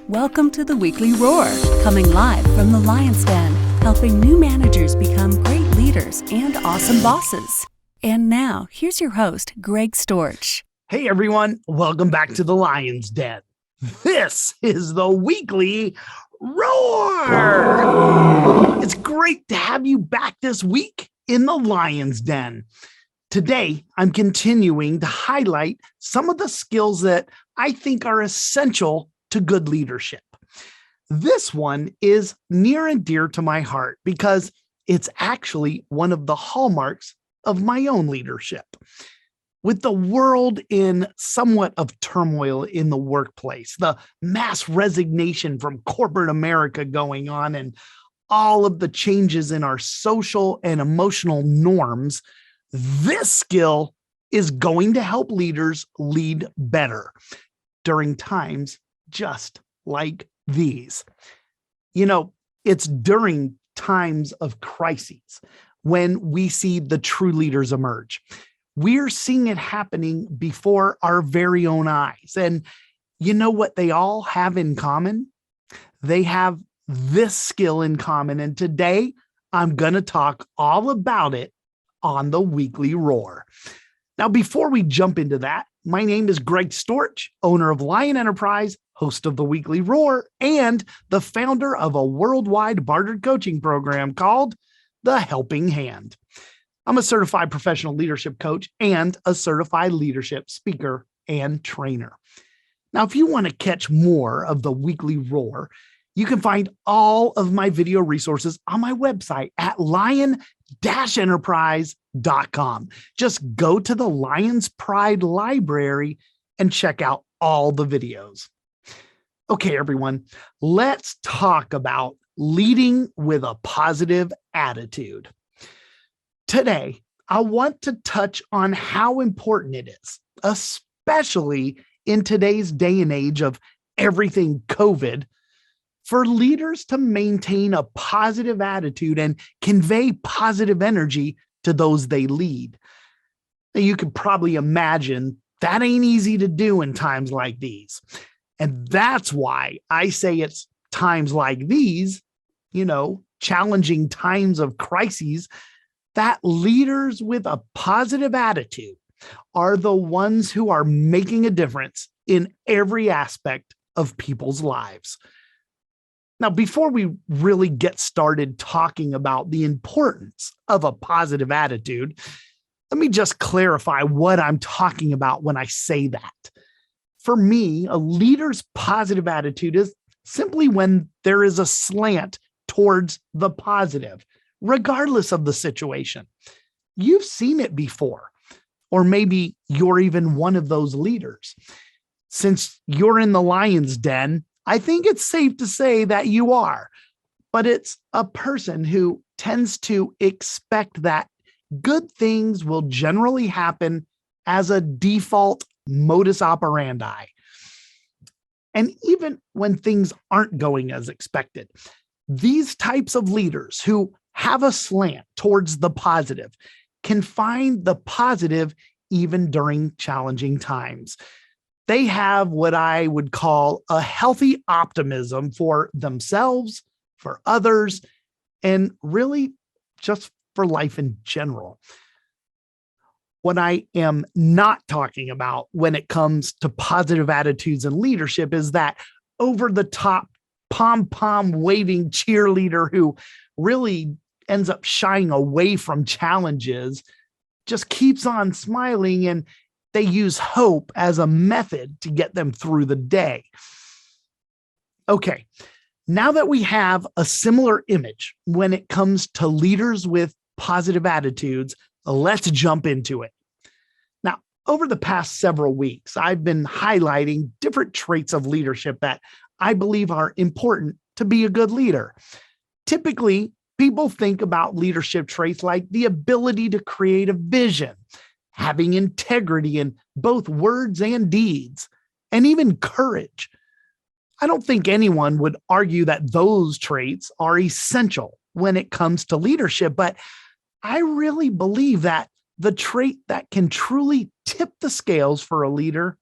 Welcome to the Weekly Roar, coming live from the Lion's Den, helping new managers become great leaders and awesome bosses. And now, here's your host, Greg Storch. Hey everyone, welcome back to the Lion's Den. This is the Weekly Roar. It's great to have you back this week in the Lion's Den. Today, I'm continuing to highlight some of the skills that I think are essential to good leadership. This one is near and dear to my heart because it's actually one of the hallmarks of my own leadership. With the world in somewhat of turmoil in the workplace, the mass resignation from corporate America going on, and all of the changes in our social and emotional norms, this skill is going to help leaders lead better during times just like these. You know, it's during times of crises when we see the true leaders emerge. We're seeing it happening before our very own eyes. And you know what they all have in common? They have this skill in common. And today I'm going to talk all about it on the Weekly Roar. Now, before we jump into that, my name is Greg Storch, owner of Lion Enterprise, host of the Weekly Roar, and the founder of a worldwide bartered coaching program called The Helping Hand. I'm a certified professional leadership coach and a certified leadership speaker and trainer. Now, if you want to catch more of the Weekly Roar, you can find all of my video resources on my website at lion-enterprise.com. Just go to the Lion's Pride library and check out all the videos. Okay, everyone, let's talk about leading with a positive attitude. Today, I want to touch on how important it is, especially in today's day and age of everything COVID, for leaders to maintain a positive attitude and convey positive energy to those they lead. Now, you could probably imagine that ain't easy to do in times like these. And that's why I say it's times like these, challenging times of crises, that leaders with a positive attitude are the ones who are making a difference in every aspect of people's lives. Now, before we really get started talking about the importance of a positive attitude, let me just clarify what I'm talking about when I say that. For me, a leader's positive attitude is simply when there is a slant towards the positive, regardless of the situation. You've seen it before, or maybe you're even one of those leaders. Since you're in the Lion's Den, I think it's safe to say that you are, but it's a person who tends to expect that good things will generally happen as a default modus operandi. And even when things aren't going as expected, these types of leaders who have a slant towards the positive can find the positive even during challenging times. They have what I would call a healthy optimism for themselves, for others, and really just for life in general. What I am not talking about when it comes to positive attitudes and leadership is that over-the-top, pom-pom waving cheerleader who really ends up shying away from challenges, just keeps on smiling, and they use hope as a method to get them through the day. Okay, now that we have a similar image when it comes to leaders with positive attitudes, let's jump into it. Now, over the past several weeks, I've been highlighting different traits of leadership that I believe are important to be a good leader. Typically, people think about leadership traits like the ability to create a vision, having integrity in both words and deeds, and even courage. I don't think anyone would argue that those traits are essential when it comes to leadership, but I really believe that the trait that can truly tip the scales for a leader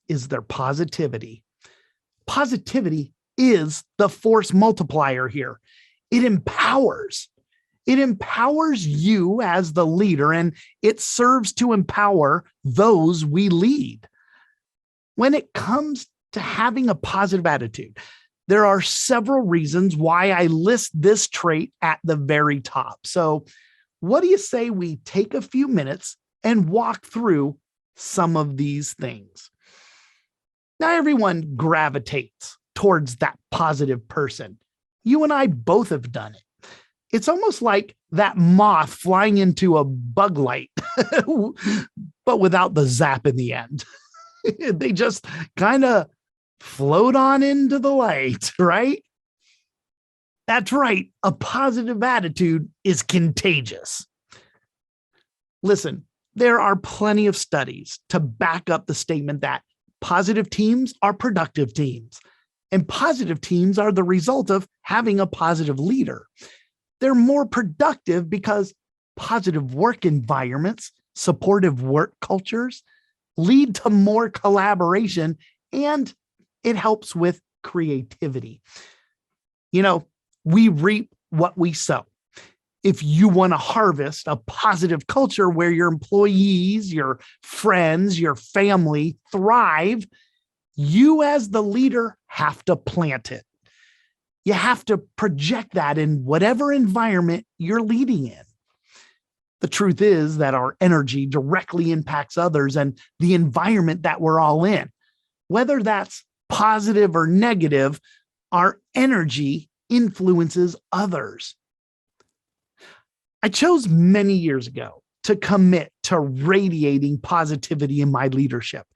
is their positivity. Positivity is the force multiplier here. It empowers. It empowers you as the leader, and it serves to empower those we lead. When it comes to having a positive attitude, there are several reasons why I list this trait at the very top. So, what do you say we take a few minutes and walk through some of these things? Now, everyone gravitates towards that positive person. You and I both have done it. It's almost like that moth flying into a bug light, but without the zap in the end. They just kind of float on into the light, right? That's right. A positive attitude is contagious. Listen, there are plenty of studies to back up the statement that positive teams are productive teams, and positive teams are the result of having a positive leader. They're more productive because positive work environments, supportive work cultures lead to more collaboration, and it helps with creativity. We reap what we sow. If you want to harvest a positive culture where your employees, your friends, your family thrive, you as the leader have to plant it. You have to project that in whatever environment you're leading in. The truth is that our energy directly impacts others and the environment that we're all in. Whether that's positive or negative, our energy influences others. I chose many years ago to commit to radiating positivity in my leadership.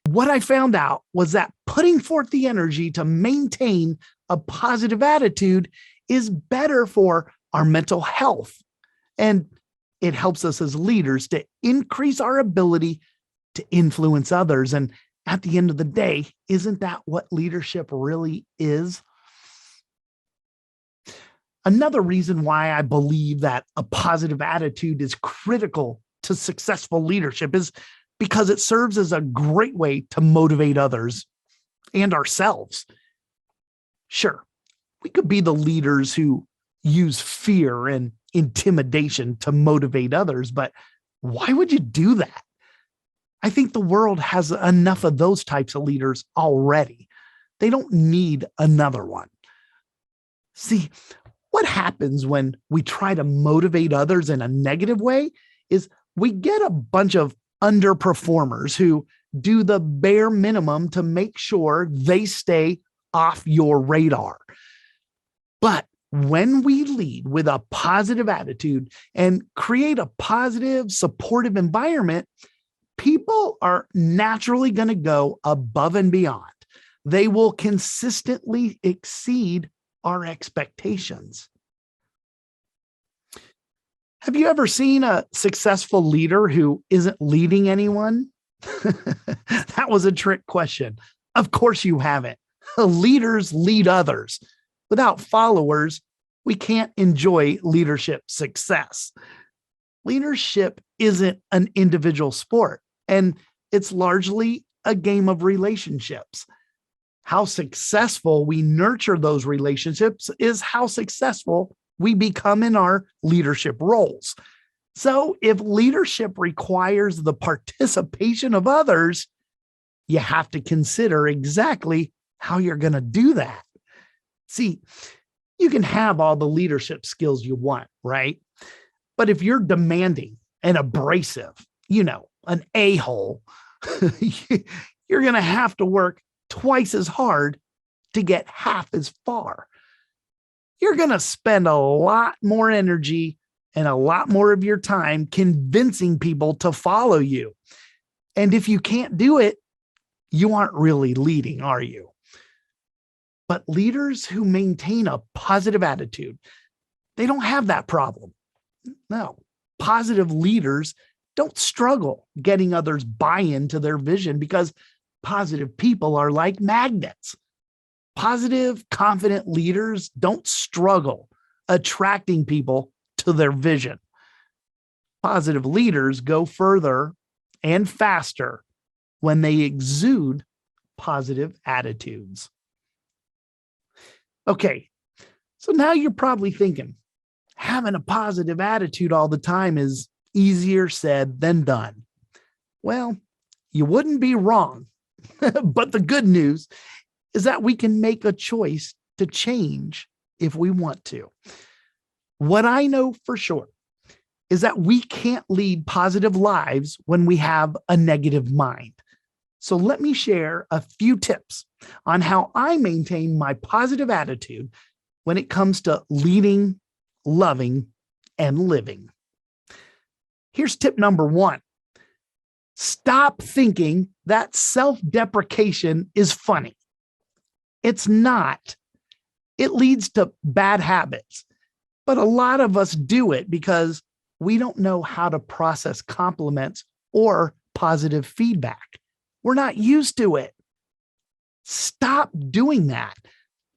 What I found out was that putting forth the energy to maintain a positive attitude is better for our mental health. And it helps us as leaders to increase our ability to influence others. And at the end of the day, isn't that what leadership really is? Another reason why I believe that a positive attitude is critical to successful leadership is because it serves as a great way to motivate others and ourselves. Sure, we could be the leaders who use fear and intimidation to motivate others, but why would you do that? I think the world has enough of those types of leaders already. They don't need another one. See, what happens when we try to motivate others in a negative way is we get a bunch of underperformers who do the bare minimum to make sure they stay off your radar. But when we lead with a positive attitude and create a positive, supportive environment, people are naturally going to go above and beyond. They will consistently exceed our expectations. Have you ever seen a successful leader who isn't leading anyone? That was a trick question. Of course you haven't. Leaders lead others. Without followers, we can't enjoy leadership success. Leadership isn't an individual sport, and it's largely a game of relationships. How successful we nurture those relationships is how successful we become in our leadership roles. So if leadership requires the participation of others, you have to consider exactly how you're going to do that. See, you can have all the leadership skills you want, right? But if you're demanding and abrasive, an a-hole, you're going to have to work twice as hard to get half as far. You're going to spend a lot more energy and a lot more of your time convincing people to follow you. And if you can't do it, you aren't really leading, are you? But leaders who maintain a positive attitude, they don't have that problem. No, positive leaders don't struggle getting others buy-in to their vision because positive people are like magnets. Positive, confident leaders don't struggle attracting people to their vision. Positive leaders go further and faster when they exude positive attitudes. Okay, so now you're probably thinking, having a positive attitude all the time is easier said than done. Well, you wouldn't be wrong. But the good news is that we can make a choice to change if we want to. What I know for sure is that we can't lead positive lives when we have a negative mind. So let me share a few tips on how I maintain my positive attitude when it comes to leading, loving, and living. Here's tip number one. Stop thinking that self-deprecation is funny. It's not. It leads to bad habits, but a lot of us do it because we don't know how to process compliments or positive feedback. We're not used to it. Stop doing that.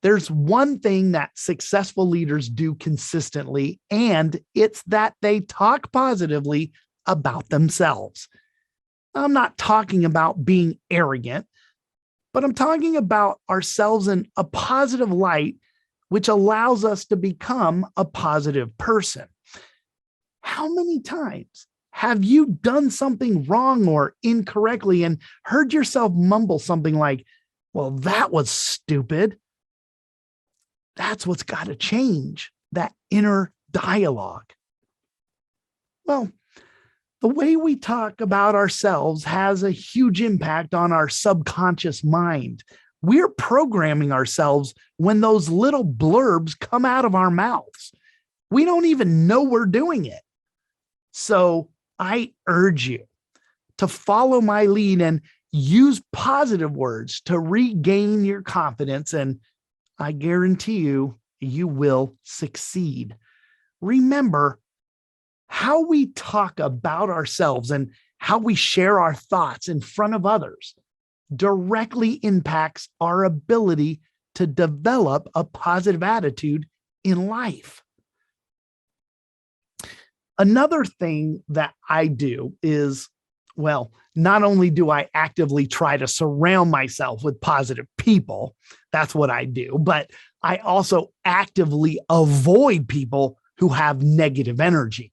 There's one thing that successful leaders do consistently, and it's that they talk positively about themselves. I'm not talking about being arrogant, but I'm talking about ourselves in a positive light, which allows us to become a positive person. How many times have you done something wrong or incorrectly and heard yourself mumble something like, well, that was stupid? That's what's got to change, that inner dialogue. Well, the way we talk about ourselves has a huge impact on our subconscious mind. We're programming ourselves when those little blurbs come out of our mouths. We don't even know we're doing it. So I urge you to follow my lead and use positive words to regain your confidence, and I guarantee you, you will succeed. Remember, how we talk about ourselves and how we share our thoughts in front of others directly impacts our ability to develop a positive attitude in life. Another thing that I do is, well, not only do I actively try to surround myself with positive people, that's what I do, but I also actively avoid people who have negative energy.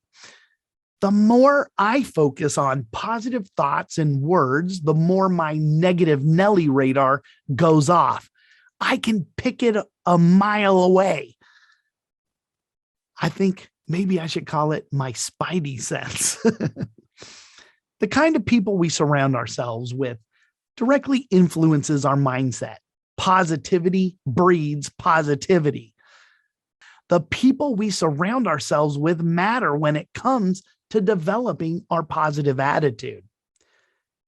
The more I focus on positive thoughts and words, the more my negative Nelly radar goes off. I can pick it a mile away. I think maybe I should call it my spidey sense. The kind of people we surround ourselves with directly influences our mindset. Positivity breeds positivity. The people we surround ourselves with matter when it comes to developing our positive attitude.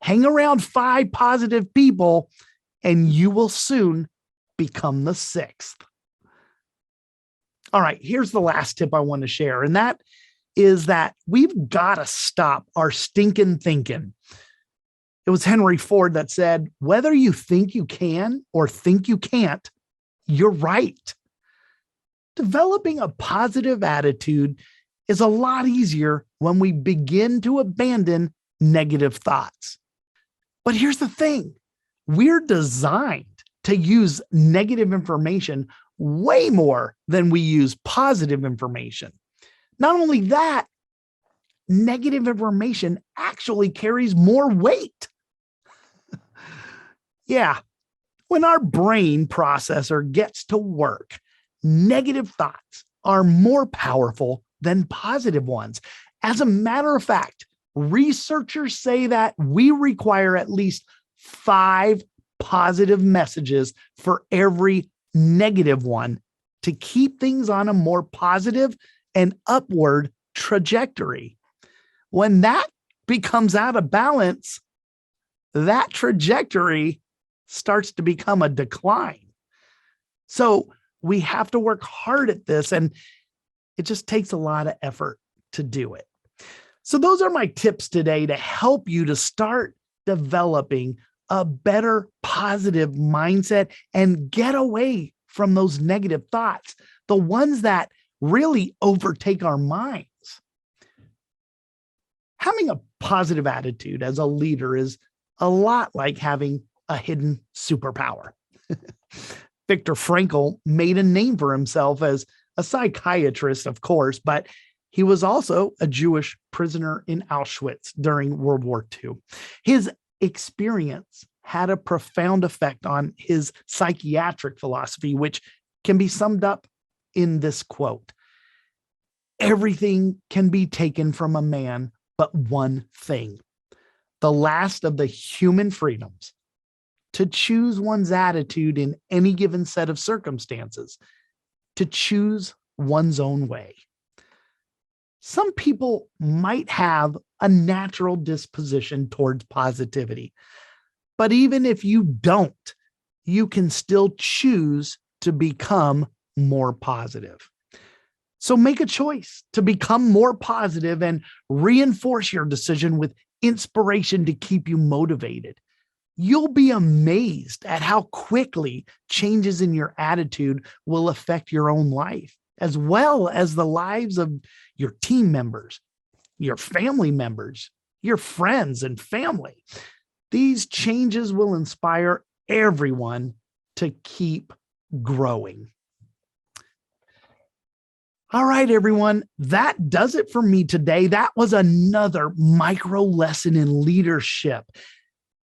Hang around 5 positive people and you will soon become the 6th. All right, here's the last tip I want to share, and that is that we've got to stop our stinking thinking. It was Henry Ford that said, whether you think you can or think you can't, you're right. Developing a positive attitude is a lot easier when we begin to abandon negative thoughts. But here's the thing, we're designed to use negative information way more than we use positive information. Not only that, negative information actually carries more weight. Yeah, when our brain processor gets to work, negative thoughts are more powerful than positive ones. As a matter of fact, researchers say that we require at least 5 positive messages for every negative one to keep things on a more positive and upward trajectory. When that becomes out of balance, that trajectory starts to become a decline. So we have to work hard at this, and it just takes a lot of effort to do it. So those are my tips today to help you to start developing a better positive mindset and get away from those negative thoughts, the ones that really overtake our minds. Having a positive attitude as a leader is a lot like having a hidden superpower. Viktor Frankl made a name for himself as a psychiatrist, of course, but he was also a Jewish prisoner in Auschwitz during World War II. His experience had a profound effect on his psychiatric philosophy, which can be summed up in this quote: "Everything can be taken from a man, but one thing, the last of the human freedoms, to choose one's attitude in any given set of circumstances, to choose one's own way." Some people might have a natural disposition towards positivity, but even if you don't, you can still choose to become more positive. So make a choice to become more positive and reinforce your decision with inspiration to keep you motivated. You'll be amazed at how quickly changes in your attitude will affect your own life, as well as the lives of your team members, your family members, your friends and family. These changes will inspire everyone to keep growing. All right, everyone, that does it for me today. That was another micro lesson in leadership.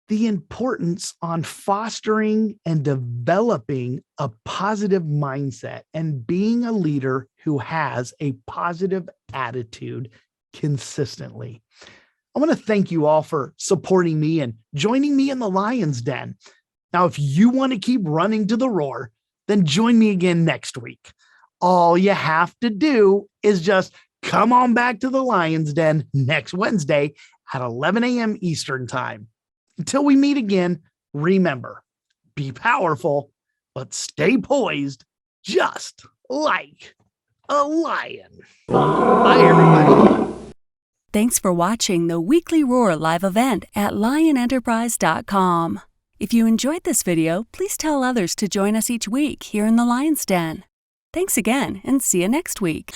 The importance on fostering and developing a positive mindset and being a leader who has a positive attitude consistently. I want to thank you all for supporting me and joining me in the Lion's Den. Now, if you want to keep running to the roar, then join me again next week. All you have to do is just come on back to the Lion's Den next Wednesday at 11 a.m. Eastern Time. Until we meet again, remember, be powerful, but stay poised just like a lion. Bye, everybody. Thanks for watching the Weekly Roar live event at lionenterprise.com. If you enjoyed this video, please tell others to join us each week here in the Lion's Den. Thanks again, and see you next week.